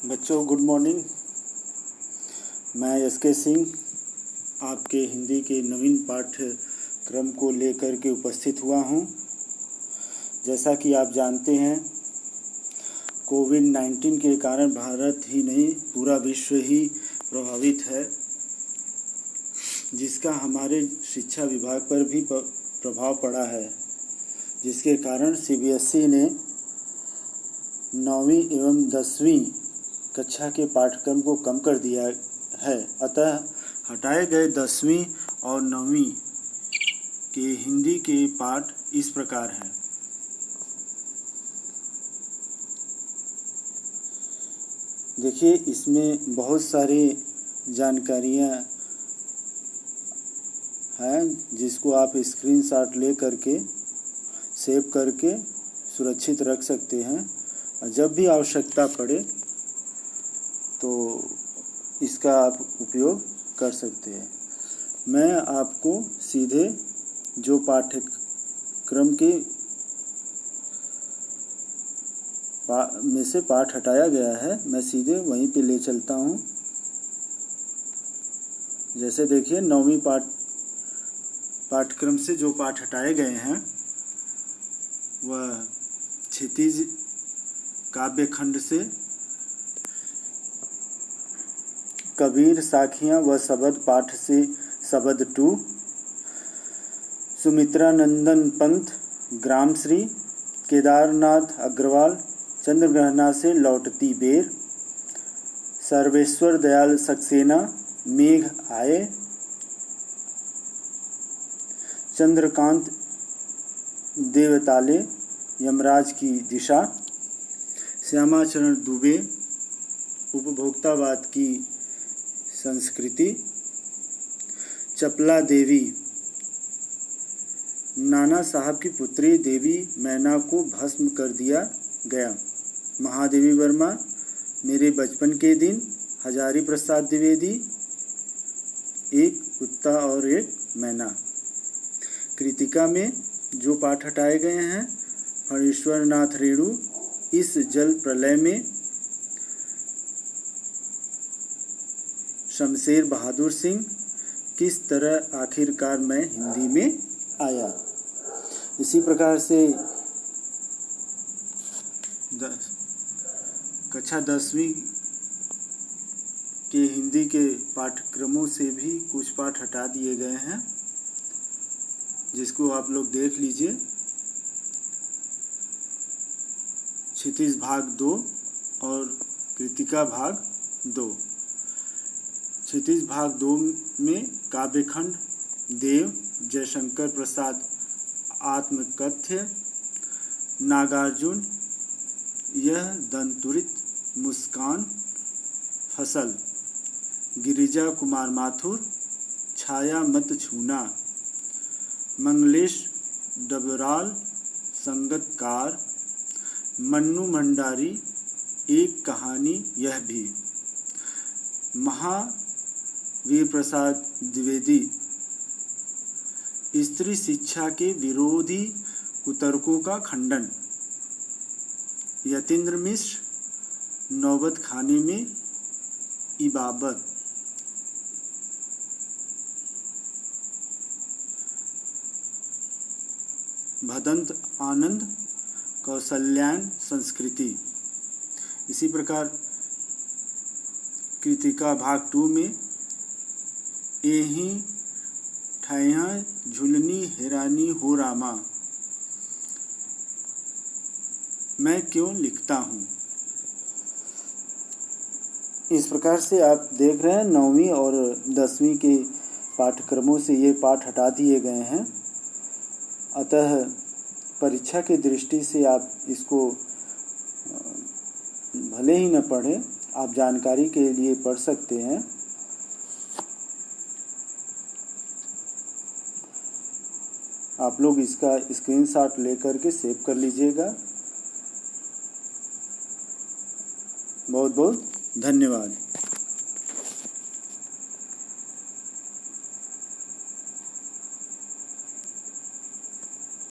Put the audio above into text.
बच्चों good morning. मैं SK. Singh आपके हिंदी के नवीन पाठ्यक्रम को लेकर के उपस्थित हुआ हूँ। जैसा कि आप जानते हैं, कोविड-19 के कारण भारत ही नहीं पूरा विश्व ही प्रभावित है, जिसका हमारे शिक्षा विभाग पर भी प्रभाव पड़ा है, जिसके कारण CBSE ने 9वीं एवं 10वीं कक्षा के पाठ्यक्रम को कम कर दिया है। अतः हटाए गए 10वीं और 9वीं के हिंदी के पाठ इस प्रकार हैं। देखिए, इसमें बहुत सारी जानकारियाँ हैं, जिसको आप स्क्रीनशॉट ले करके सेव करके सुरक्षित रख सकते हैं और जब भी आवश्यकता पड़े तो इसका आप उपयोग कर सकते हैं। मैं आपको सीधे जो पाठ्यक्रम के में से पाठ हटाया गया है, मैं सीधे वहीं पे ले चलता हूँ। जैसे देखिए, 9वीं पाठ्यक्रम से जो पाठ हटाए गए हैं वह क्षितिज काव्यखंड से कबीर साखियाँ व शबद पाठ से शबद 2, सुमित्रानंदन पंत ग्रामश्री, केदारनाथ अग्रवाल चंद्रग्रहणा से लौटती बेर, सर्वेश्वर दयाल सक्सेना मेघ आए, चंद्रकांत देवताले यमराज की दिशा, श्यामाचरण दुबे उपभोक्तावाद की संस्कृति, चपला देवी नाना साहब की पुत्री देवी मैना को भस्म कर दिया गया, महादेवी वर्मा मेरे बचपन के दिन, हजारी प्रसाद द्विवेदी एक कुत्ता और एक मैना। कृतिका में जो पाठ हटाए गए हैं, फणीश्वर नाथ रेणु इस जल प्रलय में, शमशेर बहादुर सिंह किस तरह आखिरकार मैं हिंदी में आया। इसी प्रकार से कक्षा 10वीं के हिंदी के पाठ्यक्रमों से भी कुछ पाठ हटा दिए गए हैं, जिसको आप लोग देख लीजिए। क्षितिज भाग 2 और कृतिका भाग 2। क्षितिज भाग 2 में काव्यखंड देव जयशंकर प्रसाद आत्मकथ्य, नागार्जुन यह दंतुरित मुस्कान, फसल गिरिजा कुमार माथुर छाया मत छूना, मंगलेश डबराल संगतकार, मन्नू भंडारी एक कहानी यह भी, महावीर प्रसाद द्विवेदी स्त्री शिक्षा के विरोधी कुतर्कों का खंडन, यतीन्द्र मिश्र नौबत खाने में इबाबत, भदंत आनंद कौशल्यायन संस्कृति। इसी प्रकार कृतिका भाग 2 में एही ठैया झुलनी हैरानी हो रामा, मैं क्यों लिखता हूँ। इस प्रकार से आप देख रहे हैं, 9वीं और 10वीं के पाठ्यक्रमों से ये पाठ हटा दिए गए हैं। अतः परीक्षा की दृष्टि से आप इसको भले ही न पढ़ें, आप जानकारी के लिए पढ़ सकते हैं। आप लोग इसका स्क्रीनशॉट लेकर के सेव कर लीजिएगा। बहुत बहुत धन्यवाद।